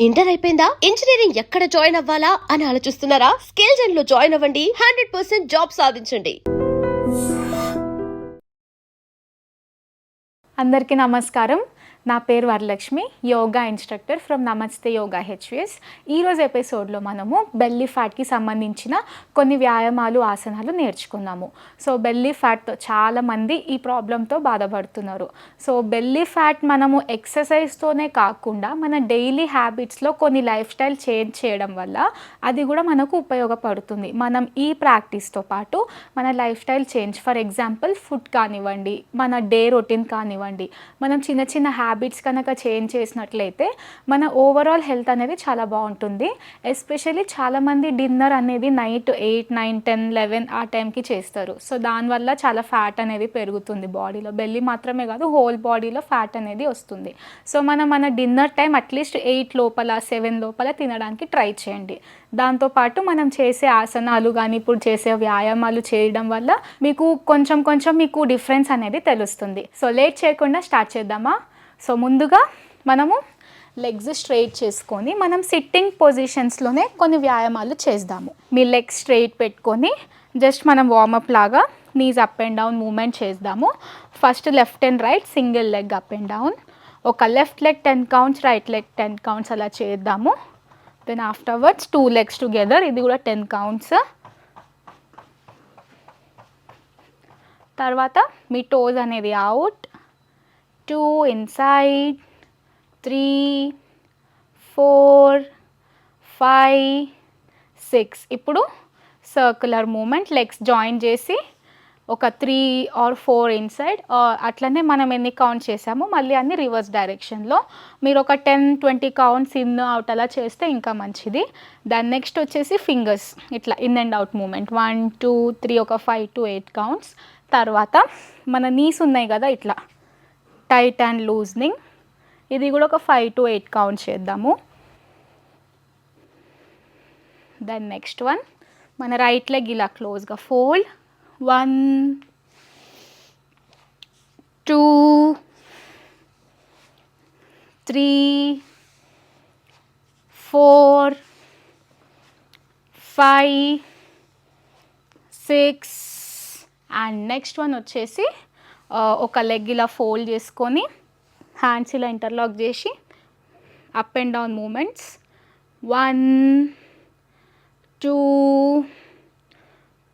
Inter అయిపోయిందా? Engineering ఎక్కడ join అవ్వాలా అని ఆలోచిస్తున్నారా? స్కిల్ జెన్ లో జాయిన్ అవ్వండి. 100% జాబ్ సాధించండి. అందరికీ నమస్కారం. నా పేరు వరలక్ష్మి, యోగా ఇన్స్ట్రక్టర్ ఫ్రమ్ నమస్తే యోగా హెచ్విఎస్. ఈరోజు ఎపిసోడ్లో మనము బెల్లీ ఫ్యాట్కి సంబంధించిన కొన్ని వ్యాయామాలు, ఆసనాలు నేర్చుకున్నాము. సో బెల్లీ ఫ్యాట్తో చాలామంది ఈ ప్రాబ్లంతో బాధపడుతున్నారు. సో బెల్లీ ఫ్యాట్ మనము ఎక్సర్సైజ్తోనే కాకుండా మన డైలీ హ్యాబిట్స్లో కొన్ని లైఫ్ స్టైల్ చేంజ్ చేయడం వల్ల అది కూడా మనకు ఉపయోగపడుతుంది. మనం ఈ ప్రాక్టీస్తో పాటు మన life style change, for example food కానివ్వండి, మన డే రొటీన్ కానివ్వండి, మనం చిన్న చిన్న హ్యాబిట్స్ కనుక చేంజ్ చేసినట్లయితే మన ఓవరాల్ హెల్త్ అనేది చాలా బాగుంటుంది. ఎస్పెషల్లీ చాలామంది డిన్నర్ అనేది నైట్ 8, 9, 10, 11 ఆ టైంకి చేస్తారు. సో దానివల్ల చాలా ఫ్యాట్ అనేది పెరుగుతుంది బాడీలో. బెల్లీ మాత్రమే కాదు, హోల్ బాడీలో ఫ్యాట్ అనేది వస్తుంది. సో మన డిన్నర్ టైం అట్లీస్ట్ 8 లోపల 7 లోపల తినడానికి ట్రై చేయండి. దాంతోపాటు మనం చేసే ఆసనాలు కానీ ఇప్పుడు చేసే వ్యాయామాలు చేయడం వల్ల మీకు కొంచెం మీకు డిఫరెన్స్ అనేది తెలుస్తుంది. సో లేట్ చేయకుండా స్టార్ట్ చేద్దామా? సో ముందుగా మనము లెగ్స్ స్ట్రైట్ చేసుకొని మనం సిట్టింగ్ పొజిషన్స్లోనే కొన్ని వ్యాయామాలు చేద్దాము. మీ లెగ్స్ స్ట్రైట్ పెట్టుకొని జస్ట్ మనం వార్మప్ లాగా knees up and down movement చేద్దాము. First left and right single leg up and down. ఒక left leg 10 counts, right leg 10 counts అలా చేద్దాము. దెన్ ఆఫ్టర్వర్డ్స్ 2 లెగ్స్ టుగెదర్, ఇది కూడా 10 కౌంట్స్. తర్వాత మీ టోస్ అనేది అవుట్, 2 ఇన్సైడ్, 3, 4, 5, 6. ఇప్పుడు సర్క్యులర్ మూమెంట్, లెగ్స్ జాయిన్ చేసి ఒక 3 or 4 ఇన్సైడ్, అట్లనే మనం ఎన్ని కౌంట్ చేసామో మళ్ళీ అన్ని రివర్స్ డైరెక్షన్లో. మీరు ఒక 10-20 కౌంట్స్ ఇన్ అవుట్ అలా చేస్తే ఇంకా మంచిది. దాని నెక్స్ట్ వచ్చేసి ఫింగర్స్ ఇట్లా ఇన్ అండ్ అవుట్ మూమెంట్, 1, 2, 3, ఒక 5 to 8 కౌంట్స్. తర్వాత మన నీస్ ఉన్నాయి కదా, ఇట్లా టైట్ అండ్ లూజనింగ్, ఇది కూడా ఒక 5 to 8 కౌంట్స్ చేద్దాము. దెన్ నెక్స్ట్ వన్, మన రైట్ లెగ్ ఇలా క్లోజ్గా ఫోల్డ్, 1, 2, 3, 4, 5, 6. అండ్ నెక్స్ట్ వన్ వచ్చేసి ఒక లెగ్ ఇలా ఫోల్డ్ చేసుకొని హ్యాండ్స్ ఇలా ఇంటర్లాక్ చేసి up and down moments, 1, 2,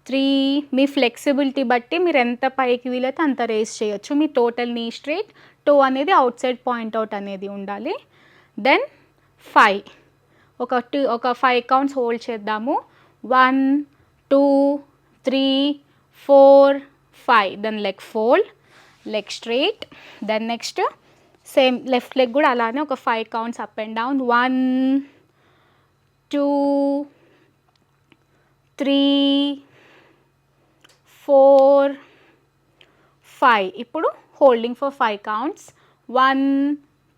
3. Me flexibility బట్టి మీరు ఎంత పైకి వీలైతే అంత రేస్ చేయొచ్చు. మీ టోటల్ నీ స్ట్రైట్, టో అనేది అవుట్ సైడ్ పాయింట్ అవుట్ అనేది ఉండాలి. దెన్ 5, ఒక 5 కౌంట్స్ హోల్డ్ చేద్దాము. 1, 2, 3, 4, 5. Then leg fold, leg straight. Then next same left leg కూడా అలానే ఒక 5 కౌంట్స్ అప్ అండ్ డౌన్, 1, 2, 3, 4, 5. ఇప్పుడు హోల్డింగ్ ఫర్ 5 కౌంట్స్, 1,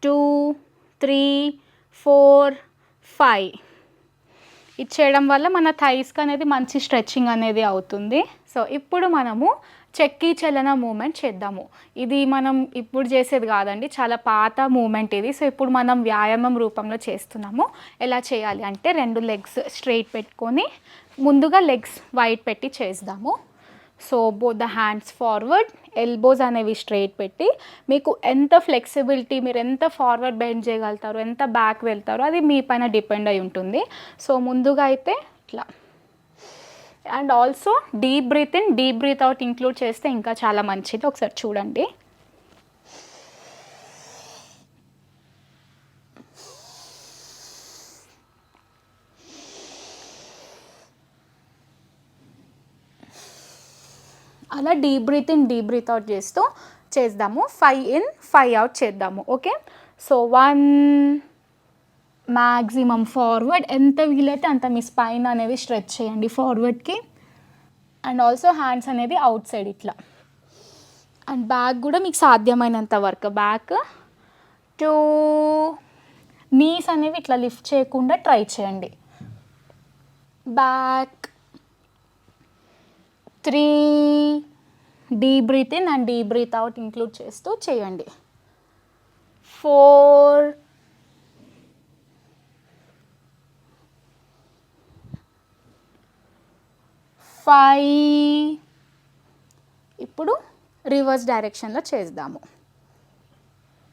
2, 3, 4, 5. ఇది చేయడం వల్ల మన థైస్కి అనేది మంచి స్ట్రెచ్చింగ్ అనేది అవుతుంది. సో ఇప్పుడు మనము చెక్కీ చలన మూమెంట్ చేద్దాము. ఇది మనం ఇప్పుడు చేసేది కాదండి, చాలా పాత మూమెంట్ ఇది. సో ఇప్పుడు మనం వ్యాయామం రూపంలో చేస్తున్నాము. ఎలా చేయాలి అంటే 2 లెగ్స్ స్ట్రైట్ పెట్టుకొని ముందుగా లెగ్స్ వైడ్ పెట్టి చేద్దాము. So both the hands forward, elbows అనేవి స్ట్రైట్ పెట్టి మీకు ఎంత ఫ్లెక్సిబిలిటీ, మీరు ఎంత ఫార్వర్డ్ బెండ్ చేయగలుగుతారు, ఎంత బ్యాక్ వెళ్తారో అది మీ పైన డిపెండ్ అయి ఉంటుంది. సో ముందుగా అయితే ఇట్లా. And also deep breath in, deep breath out include చేస్తే ఇంకా చాలా మంచిది. ఒకసారి చూడండి. అలా deep breath in, deep breath out చేస్తూ చేద్దాము. 5 ఇన్ 5 అవుట్ చేద్దాము. ఓకే, సో 1 మ్యాక్సిమం ఫార్వర్డ్, ఎంత వీలైతే అంత మీ స్పైన్ అనేది స్ట్రెచ్ చేయండి ఫార్వర్డ్కి. అండ్ ఆల్సో హ్యాండ్స్ అనేది అవుట్ సైడ్ ఇట్లా. అండ్ బ్యాక్ కూడా మీకు సాధ్యమైనంత వరకు బ్యాక్. 2, నీస్ అనేవి ఇట్లా లిఫ్ట్ చేయకుండా ట్రై చేయండి. Back. 3, deep breath in and deep breath out include చేస్తూ చేయండి. 4, 5. ఇప్పుడు రివర్స్ డైరెక్షన్లో చేద్దాము.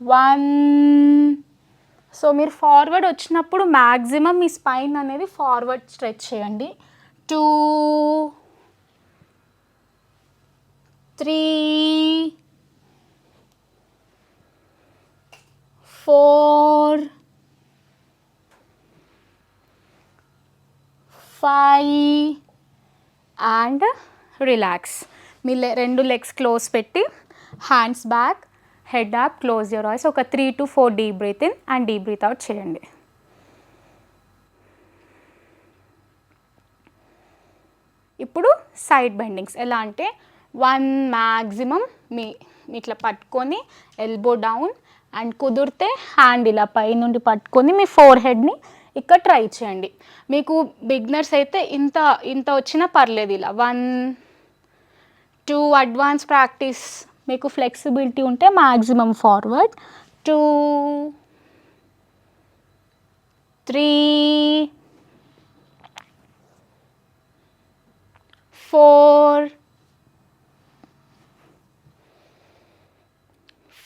1. సో మీరు ఫార్వర్డ్ వచ్చినప్పుడు మ్యాక్సిమం మీ స్పైన్ అనేది ఫార్వర్డ్ స్ట్రెచ్ చేయండి. 2, 3, 4, 5 అండ్ రిలాక్స్. మీ రెండు లెగ్స్ క్లోజ్ పెట్టి hands back, head up, close your eyes. ఒక 3 to 4 deep breath in and deep breath out చేయండి. ఇప్పుడు సైడ్ బెండింగ్స్ ఎలా అంటే 1 మ్యాక్సిమం మీ ఇట్లా పట్టుకొని ఎల్బో డౌన్ అండ్ కుదిరితే హ్యాండ్ ఇలా పై నుండి పట్టుకొని మీ ఫోర్ హెడ్ని ఇక్కడ ట్రై చేయండి. మీకు బిగినర్స్ అయితే ఇంత ఇంత వచ్చినా పర్లేదు. ఇలా 1, 2 అడ్వాన్స్ ప్రాక్టీస్ మీకు ఫ్లెక్సిబిలిటీ ఉంటే మ్యాక్సిమం ఫార్వర్డ్. 2, 3, 4,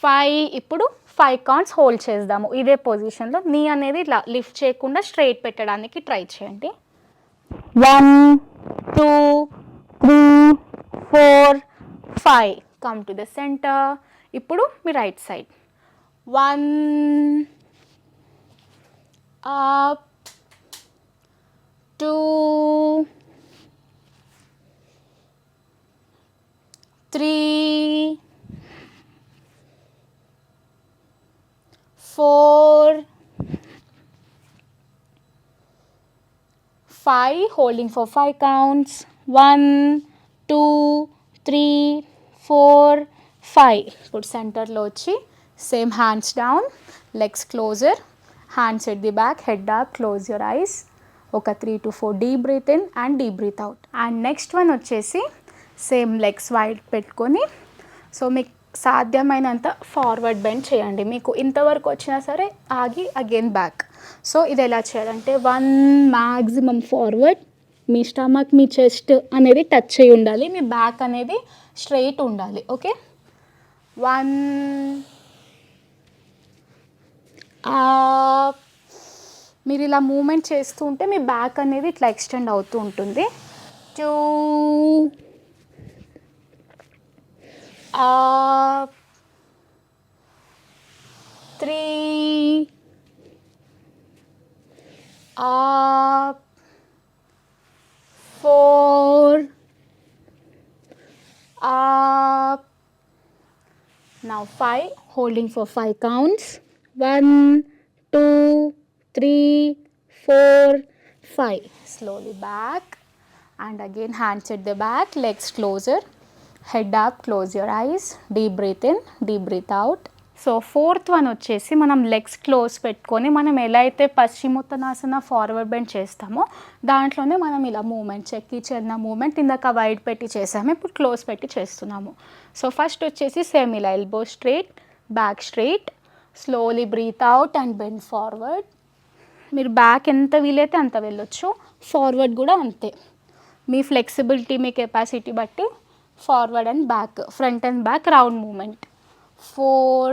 5. ఇప్పుడు 5 కౌంట్స్ హోల్డ్ చేద్దాము. ఇదే పొజిషన్లో నీ అనేది ఇట్లా లిఫ్ట్ చేయకుండా స్ట్రైట్ పెట్టడానికి ట్రై చేయండి. 1, 2, 3, 4, 5. Come to the centre. ఇప్పుడు మీ right side 1 up, 2, 3, 4, 5. Holding for 5 counts. 1, 2, 3, 4, 5. ఇప్పుడు సెంటర్లో వచ్చి same hands down, legs closer, hands at the back, head up, close your eyes. ఒక 3 to 4 deep breath in and deep breath out. And next one వచ్చేసి same legs wide పెట్టుకొని so మీకు సాధ్యమైనంత forward bend చేయండి. మీకు ఇంతవరకు వచ్చినా సరే ఆగి అగైన్ బ్యాక్. సో ఇది ఎలా చేయాలంటే 1 మ్యాక్సిమం ఫార్వర్డ్, మీ స్టమక్ మీ చెస్ట్ అనేది టచ్ అయి ఉండాలి, మీ బ్యాక్ అనేది స్ట్రైట్ ఉండాలి. Okay, 1 up. మీరు ఇలా మూమెంట్ చేస్తూ ఉంటే మీ బ్యాక్ అనేది ఇట్లా ఎక్స్టెండ్ అవుతూ ఉంటుంది. 2 up, 3 up, 4 up. Now 5, holding for 5 counts. 1, 2, 3, 4, 5. Slowly back and again hands at the back, legs closer, head up, close your eyes, deep breath in, deep breath out. So fourth one వచ్చేసి మనం legs close పెట్టుకొని మనం ఎలా అయితే పశ్చిమోత్తనాసన forward bend చేస్తామో దాంట్లోనే మనం ఇలా మూమెంట్ చెక్కి చెన్న మూమెంట్ ఇందాక వైడ్ పెట్టి చేసాము, ఇప్పుడు క్లోజ్ పెట్టి చేస్తున్నాము. సో ఫస్ట్ వచ్చేసి సేమ్ ఇలా elbow straight, back straight, slowly breathe out and bend forward. మీరు బ్యాక్ ఎంత వీలైతే అంత వెళ్ళొచ్చు, ఫార్వర్డ్ కూడా అంతే. మీ ఫ్లెక్సిబిలిటీ మీ కెపాసిటీ బట్టి forward and back, front and back round movement. 4,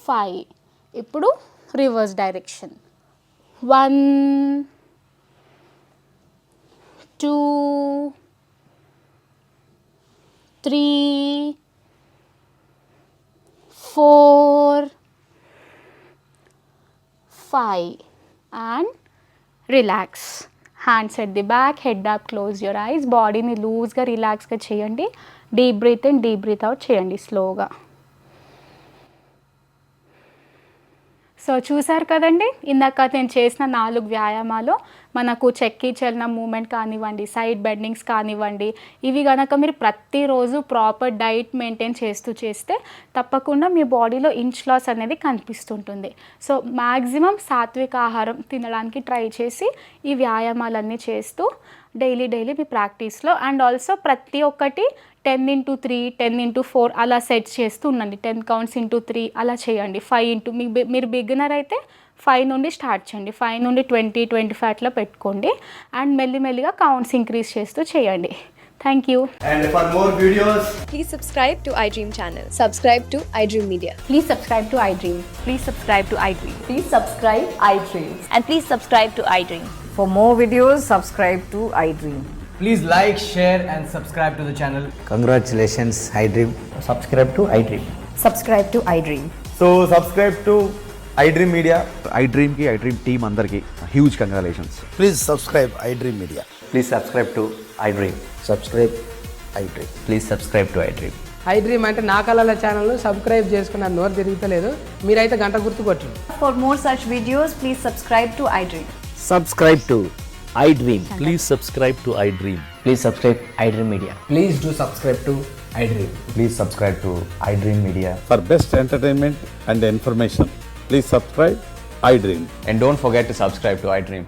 5. ఇప్పుడు reverse direction. 1, 2, 3, 4, 5 and relax. Hands at the back, head up, close your eyes. బాడీని లూజ్గా రిలాక్స్గా చేయండి. Deep breath in, deep breath out చేయండి స్లోగా. సో చూసారు కదండి, ఇందాక నేను చేసిన 4 వ్యాయామాలు మనకు చెక్కి చలన మూమెంట్ కానివ్వండి, సైడ్ బెండింగ్స్ కానివ్వండి, ఇవి కనుక మీరు ప్రతిరోజు ప్రాపర్ డైట్ మెయింటైన్ చేస్తే తప్పకుండా మీ బాడీలో ఇంచ్ లాస్ అనేది కనిపిస్తుంటుంది. సో మ్యాక్సిమం సాత్విక ఆహారం తినడానికి ట్రై చేసి ఈ వ్యాయామాలన్నీ చేస్తూ డైలీ మీ ప్రాక్టీస్లో అండ్ ఆల్సో ప్రతి ఒక్కటి 10x3, 10x4 అలా సెట్ చేస్తూ ఉండండి. 10 కౌంట్స్ ఇంటూ 3 అలా చేయండి. 5 మీరు బిగినర్ అయితే 5 నుండి స్టార్ట్ చేయండి. 5 నుండి 20, 25 అట్లా పెట్టుకోండి. అండ్ మెల్లిమెల్లిగా కౌంట్స్ ఇంక్రీజ్ చేస్తూ చేయండి. Thank you. And for more videos, Please subscribe to iDream channel. Subscribe to iDream Media. Please subscribe to iDream. Please subscribe to iDream. Please subscribe iDream. And please subscribe to iDream. For more videos, subscribe to iDream. Please like, share and subscribe to the channel. Congratulations, iDream. subscribe to iDream. Subscribe to iDream. So subscribe to iDream Media. iDream की iDream team अंदर की huge congratulations. Please subscribe iDream Media. Please subscribe to iDream. Subscribe iDream. Please subscribe to iDream. iDream అంటే నా కళల ఛానల్ను subscribe చేసుకున్న నోరు తిరుగుతలేదు, మీరైతే గంట గుర్తు కొట్టండి. For more such videos, please subscribe to iDream. Subscribe to iDream. Please subscribe to iDream. Please subscribe iDream Media. Please do subscribe to iDream. Please subscribe to iDream Media. For best entertainment and information, please subscribe iDream. And don't forget to subscribe to iDream.